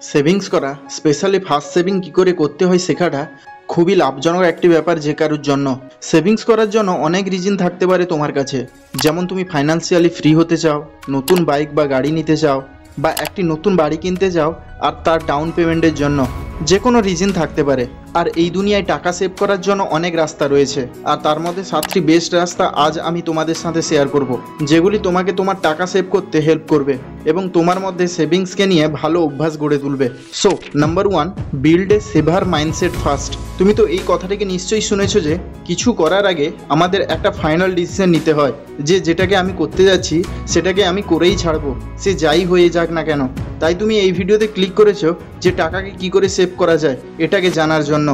Savings করা, specially first saving কী করে করতে হয় শেখাটা খুবই লাভজনক একটি ব্যাপার যে কারোর জন্য। সেভিংস করার জন্য অনেক রিজন থাকতে পারে তোমার কাছে, যেমন তুমি ফাইন্যান্সিয়ালি ফ্রি হতে চাও, নতুন বাইক বা গাড়ি নিতে চাও, বা একটি নতুন বাড়ি কিনতে চাও আর তার ডাউন পেমেন্টের জন্য। যে কোনো রিজন থাকতে পারে। আর এই দুনিয়ায় টাকা সেভ করার জন্য অনেক রাস্তা রয়েছে, আর তার মধ্যে 7টি বেস্ট রাস্তা আজ আমি তোমাদের সাথে শেয়ার করব, যেগুলি তোমাকে তোমার টাকা সেভ করতে হেল্প করবে এবং তোমার মধ্যে সেভিংসকে নিয়ে ভালো অভ্যাস গড়ে তুলবে। So number 1, build a saver mindset first. তুমি তো এই কথাটাকে নিশ্চয়ই শুনেছো যে কিছু করার আগে আমাদের একটা ফাইনাল ডিসিশন নিতে হয়, যে যেটাকে আমি করতে যাচ্ছি সেটাকে আমি করেই ছাড়বো, সে যাই হয়ে যাক না কেন। তাই তুমি এই ভিডিওতে ক্লিক করেছো যে টাকাকে কি করে সেভ করা যায় এটাকে জানার জন্য।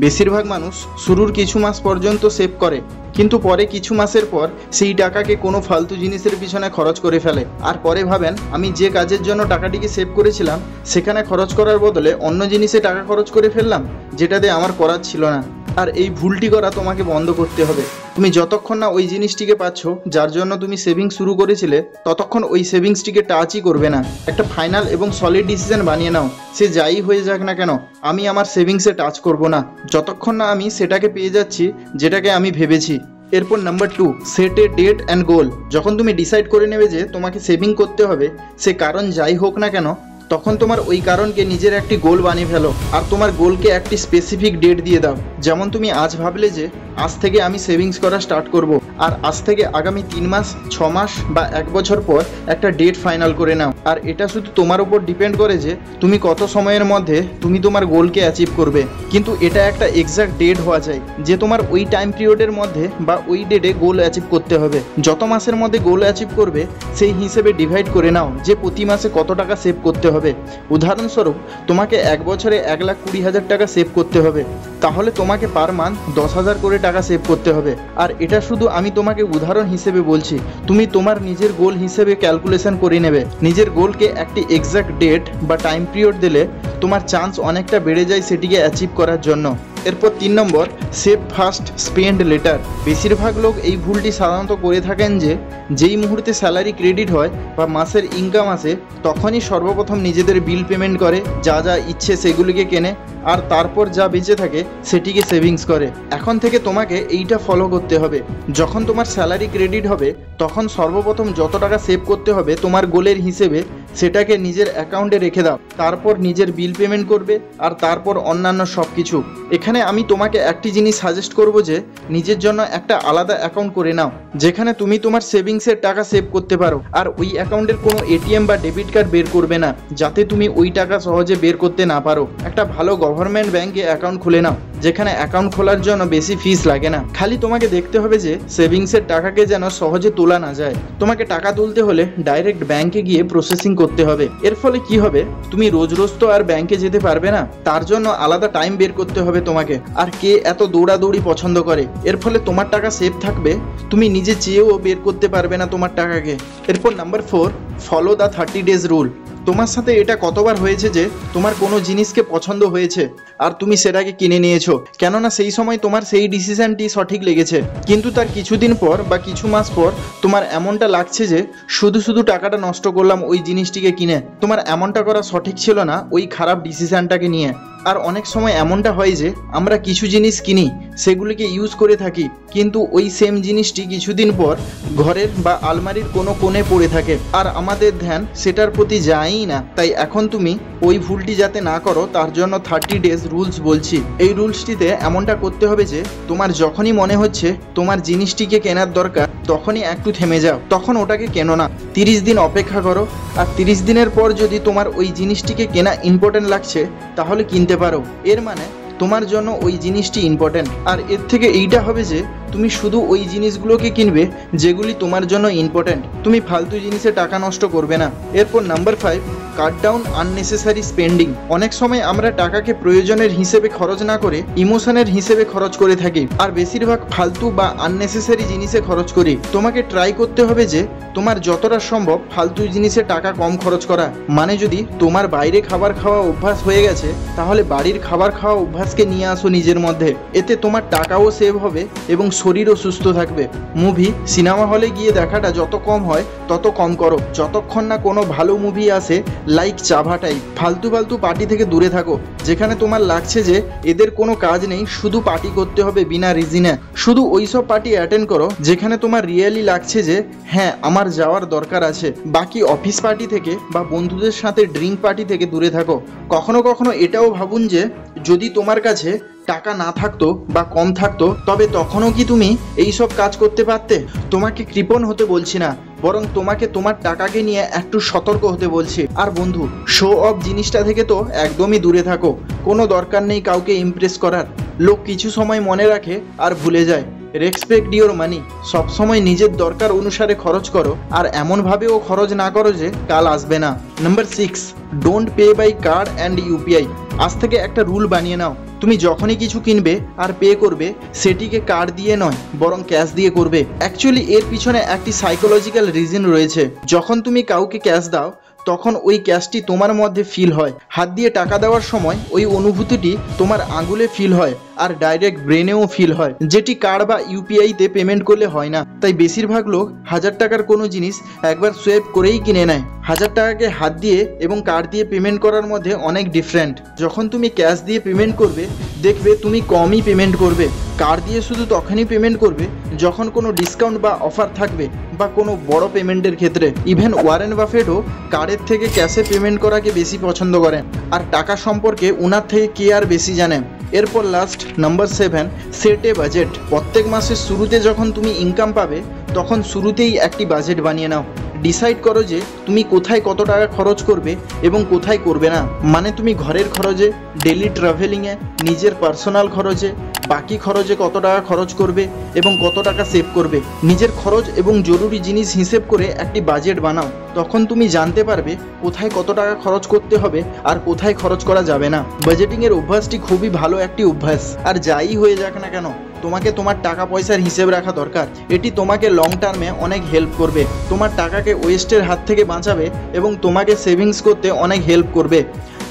বেশিরভাগ মানুষ শুরুর কিছু মাস পর্যন্ত সেভ করে, কিন্তু পরে কিছু মাসের পর সেই টাকাকে কোনো ফালতু জিনিসের পিছনে খরচ করে ফেলে, আর পরে ভাবেন আমি যে কাজের জন্য টাকাটিকে সেভ করেছিলাম সেখানে খরচ করার বদলে অন্য জিনিসে টাকা খরচ করে ফেললাম, যেটাতে আমার করার ছিল না। আর এই ভুলটি করা তোমাকে বন্ধ করতে হবে। তুমি যতক্ষণ না ওই জিনিসটিকে পাচ্ছ যার জন্য তুমি সেভিংস শুরু করেছিলে, ততক্ষণ ওই সেভিংসটিকে টাচই করবে না। একটা ফাইনাল এবং সলিড ডিসিশন বানিয়ে নাও, সে যাই হয়ে যাক না কেন আমি আমার সেভিংসে টাচ করব না, যতক্ষণ না আমি সেটাকে পেয়ে যাচ্ছি যেটাকে আমি ভেবেছি। এরপর number 2, set a date and goal. যখন তুমি ডিসাইড করে নেবে যে তোমাকে সেভিং করতে হবে, সে কারণ যাই হোক না কেন, তখন তোমার ওই কারণকে নিজের একটি গোল বানিয়ে ফেলো, আর তোমার গোলকে একটি স্পেসিফিক ডেট দিয়ে দাও। যেমন তুমি আজ ভাবলে যে আজ থেকে আমি সেভিংস করা স্টার্ট করব, আর আজ থেকে আগামী 3 মাস, 6 মাস বা 1 বছর পর একটা ডেট ফাইনাল করে নাও। আর এটা শুধু তোমার উপর ডিপেন্ড করে যে তুমি কত সময়ের মধ্যে তুমি তোমার গোলকে অ্যাচিভ করবে, কিন্তু এটা একটা এক্সাক্ট ডেট হওয়া যায় যে তোমার ওই টাইম পিরিয়ডের মধ্যে বা ওই ডেটে গোল অ্যাচিভ করতে হবে। যত মাসের মধ্যে গোল অ্যাচিভ করবে সেই হিসেবে ডিভাইড করে নাও যে প্রতি মাসে কত টাকা সেভ করতে হবে। উদাহরণস্বরূপ তোমাকে 1 বছরে 1,20,000 টাকা সেভ করতে হবে, তাহলে তোমাকে পার মান্থ 10,000 করে টাকা সেভ করতে হবে। আর এটা শুধু আমি তোমাকে উদাহরণ হিসেবে বলছি, তুমি তোমার নিজের গোল হিসেবে ক্যালকুলেশন করে নেবে। নিজের গোলকে একটি এক্সাক্ট ডেট বা টাইম পিরিয়ড দিলে তোমার চান্স অনেকটা বেড়ে যায় সেটিকে অ্যাচিভ করার জন্য। এরপর 3 নম্বর, সেভ ফার্স্ট স্পেন্ড লেটার। বেশিরভাগ লোক এই ভুলটি সাধারণত করে থাকেন যে যেই মুহূর্তে স্যালারি ক্রেডিট হয় বা মাসের ইনকাম আসে তখনই সর্বপ্রথম নিজেদের বিল পেমেন্ট করে, যা যা ইচ্ছে সেগুলিকে কেনে, আর তারপর যা বেঁচে থাকে সেটিকে সেভিংস করে। এখন থেকে তোমাকে এইটা ফলো করতে হবে। যখন তোমার স্যালারি ক্রেডিট হবে তখন সর্বপ্রথম যত টাকা সেভ করতে হবে তোমার গোলের হিসেবে সেটাকে নিজের অ্যাকাউন্টে রেখে দাও, তারপর নিজের বিল পেমেন্ট করবে, আর তারপর অন্যান্য সব কিছু। এখানে আমি তোমাকে একটি জিনিস সাজেস্ট করব যে নিজের জন্য একটা আলাদা অ্যাকাউন্ট করে নাও, যেখানে তুমি তোমার সেভিংসের টাকা সেভ করতে পারো, আর ওই অ্যাকাউন্টের কোনো এটিএম বা ডেবিট কার্ড বের করবে না, যাতে তুমি ওই টাকা সহজে বের করতে না পারো। একটা ভালো গভর্নমেন্ট ব্যাংকে অ্যাকাউন্ট খুলে নাও, যেখানে অ্যাকাউন্ট খোলার জন্য বেশি ফিস লাগে না। খালি তোমাকে দেখতে হবে যে সেভিংসের টাকাকে যেন সহজে তোলা না যায়। তোমাকে টাকা তুলতে হলে ডাইরেক্ট ব্যাংকে গিয়ে প্রসেসিং করতে হবে। এর ফলে কি হবে, তুমি রোজ রোজ তো আর ব্যাংকে যেতে পারবে না, তার জন্য আলাদা টাইম বের করতে হবে তোমাকে। আর কে এত দৌড়াদৌড়ি পছন্দ করে? এর ফলে তোমার টাকা সেভ থাকবে, তুমি নিজে চেয়েও বের করতে পারবে না তোমার টাকাকে। এরপর number 4, follow the 30 days rule. তোমার সাথে এটা কতবার হয়েছে যে তোমার কোনো জিনিসকে পছন্দ হয়েছে আর তুমি সেটাকে কিনে নিয়েছো, কেননা সেই সময় তোমার সেই ডিসিশনটি সঠিক লেগেছে, কিন্তু তার কিছুদিন পর বা কিছু মাস পর তোমার এমনটা লাগছে যে শুধু শুধু টাকাটা নষ্ট করলাম ওই জিনিসটিকে কিনে। তোমার এমনটা করা সঠিক ছিল না ওই খারাপ ডিসিশনটাকে নিয়ে। আর অনেক সময় এমনটা হয় যে আমরা কিছু জিনিস কিনি, সেগুলিকে ইউজ করে থাকি, কিন্তু ওই সেম জিনিসটি কিছুদিন পর ঘরের বা আলমারির কোনো কোণে পড়ে থাকে, আর আমাদের ধ্যান সেটার প্রতি যায়ই না। তাই এখন তুমি ওই ভুলটি যাতে না করো তার জন্য 30 ডেজ রুলস বলছি। এই রুলসটিতে এমনটা করতে হবে যে তোমার যখনই মনে হচ্ছে তোমার জিনিসটিকে কেনার দরকার তখনই একটু থেমে যাও, তখন ওটাকে কেনো না। 30 দিন অপেক্ষা করো, আর 30 দিনের পর যদি তোমার ওই জিনিসটিকে কেনা ইম্পর্টেন্ট লাগছে তাহলে কিনতে পারো। এর মানে তোমার জন্য ওই জিনিসটি ইম্পর্টেন্ট। আর এর থেকে এইটা হবে যে তুমি শুধু ওই জিনিসগুলোকে কিনবে যেগুলি তোমার জন্য ইম্পর্টেন্ট, তুমি ফালতু জিনিসে টাকা নষ্ট করবে না। এরপর number 5, cut down unnecessary spending. অনেক সময় আমরা টাকাকে প্রয়োজনের হিসেবে খরচ না করে ইমোশনের হিসেবে খরচ করে থাকি, আর বেশিরভাগ ফালতু বা আননেসেসারি জিনিসে খরচ করি। তোমাকে ট্রাই করতে হবে যে তোমার যতটা সম্ভব ফালতু জিনিসে টাকা কম খরচ করা। মানে যদি তোমার বাইরে খাবার খাওয়া অভ্যাস হয়ে গেছে তাহলে বাড়ির খাবার খাওয়া অভ্যাসকে নিয়ে আসো নিজের মধ্যে, এতে তোমার টাকাও সেভ হবে এবং শরীরও সুস্থ থাকবে। মুভি সিনেমা হলে গিয়ে দেখাটা যত কম হয় তত কম করো। যতক্ষণ না কোনো ভালো মুভি আসে, লাইক চাভা টাইপ, ফালতু ফালতু পার্টি থেকে দূরে থাকো। যেখানে তোমার লাগছে যে এদের কোনো কাজ নেই, শুধু পার্টি করতে হবে বিনা রিজনে, শুধু ওইসব পার্টি অ্যাটেন্ড করো যেখানে তোমার রিয়েলি লাগছে যে হ্যাঁ আমার যাওয়ার দরকার আছে। বাকি অফিস পার্টি থেকে বা বন্ধুদের সাথে ড্রিঙ্ক পার্টি থেকে দূরে থাকো। কখনো কখনো এটাও ভাবুন যে যদি তোমার কাছে টাকা না থাকতো বা কম থাকতো, তবে তখনও কি তুমি এইসব কাজ করতে পারতে? তোমাকে কৃপণ হতে বলছি না, বরং তোমাকে তোমার টাকাকে নিয়ে একটু সতর্ক হতে বলছি। আর বন্ধু, শো অফ জিনিসটা থেকে তো একদমই দূরে থাকো। কোনো দরকার নেই কাউকে ইমপ্রেস করার। লোক কিছু সময় মনে রাখে আর ভুলে যায়। রেসপেক্ট ইওর মানি। সবসময় নিজের দরকার অনুসারে খরচ করো, আর এমনভাবেও খরচ না করো যে কাল আসবে না। Number 6, don't pay by card and UPI. আজ থেকে একটা রুল বানিয়ে নাও, তুমি যখনই কিছু কিনবে আর পে করবে, সেটিকে কার্ড দিয়ে নয় বরং ক্যাশ দিয়ে করবে। অ্যাকচুয়ালি এর পিছনে একটি সাইকোলজিক্যাল রিজন রয়েছে। যখন তুমি কাউকে ক্যাশ দাও তখন ওই ক্যাশটি তোমার মধ্যে ফিল হয়। হাত দিয়ে টাকা দেওয়ার সময় ওই অনুভূতিটি তোমার আঙুলে ফিল হয় আর ডাইরেক্ট ব্রেনেও ফিল হয়, যেটি কার্ড বা ইউপিআইতে পেমেন্ট করলে হয় না। তাই বেশিরভাগ লোক 1000 টাকার কোনো জিনিস একবার সোয়াইপ করেই কিনে নেয়। 1000 টাকাকে হাত দিয়ে এবং কার্ড দিয়ে পেমেন্ট করার মধ্যে অনেক ডিফারেন্ট। যখন তুমি ক্যাশ দিয়ে পেমেন্ট করবে, দেখবে তুমি কমই পেমেন্ট করবে। কার্ড দিয়ে শুধু তখনই পেমেন্ট করবে যখন কোনো ডিসকাউন্ট বা অফার থাকবে বা কোনো বড় পেমেন্টের ক্ষেত্রে। ইভেন ওয়ারেন বাফেটও কার্ডের থেকে ক্যাশে পেমেন্ট করাকে বেশি পছন্দ করেন, আর টাকা সম্পর্কে ওনার থেকে কে আর বেশি জানেন। এরপর লাস্ট নাম্বার 7, সেট এ বাজেট। প্রত্যেক মাসের শুরুতে যখন তুমি ইনকাম পাবে তখন শুরুতেই একটি বাজেট বানিয়ে নাও। ডিসাইড করো যে তুমি কোথায় কত টাকা খরচ করবে এবং কোথায় করবে না। মানে তুমি ঘরের খরচে, ডেলি ট্রাভেলিংয়ে, নিজের পার্সোনাল খরচে, বাকি খরচে কত টাকা খরচ করবে এবং কত টাকা সেভ করবে। নিজের খরচ এবং জরুরি জিনিস হিসেব করে একটি বাজেট বানাও। তখন তুমি জানতে পারবে কোথায় কত টাকা খরচ করতে হবে আর কোথায় খরচ করা যাবে না। বাজেটিংয়ের অভ্যাসটি খুবই ভালো একটি অভ্যাস, আর যাই হয়ে যাক না কেন তোমাকে তোমার টাকা পয়সার হিসেব রাখা দরকার। এটি তোমাকে লং টার্মে অনেক হেল্প করবে, তোমার টাকাকে ওয়েস্টের হাত থেকে বাঁচাবে এবং তোমাকে সেভিংস করতে অনেক হেল্প করবে।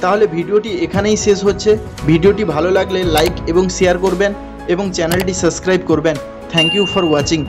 তাহলে ভিডিওটি এখানেই শেষ হচ্ছে। ভিডিওটি ভালো লাগলে লাইক এবং শেয়ার করবেন এবং চ্যানেলটি সাবস্ক্রাইব করবেন। Thank you for watching.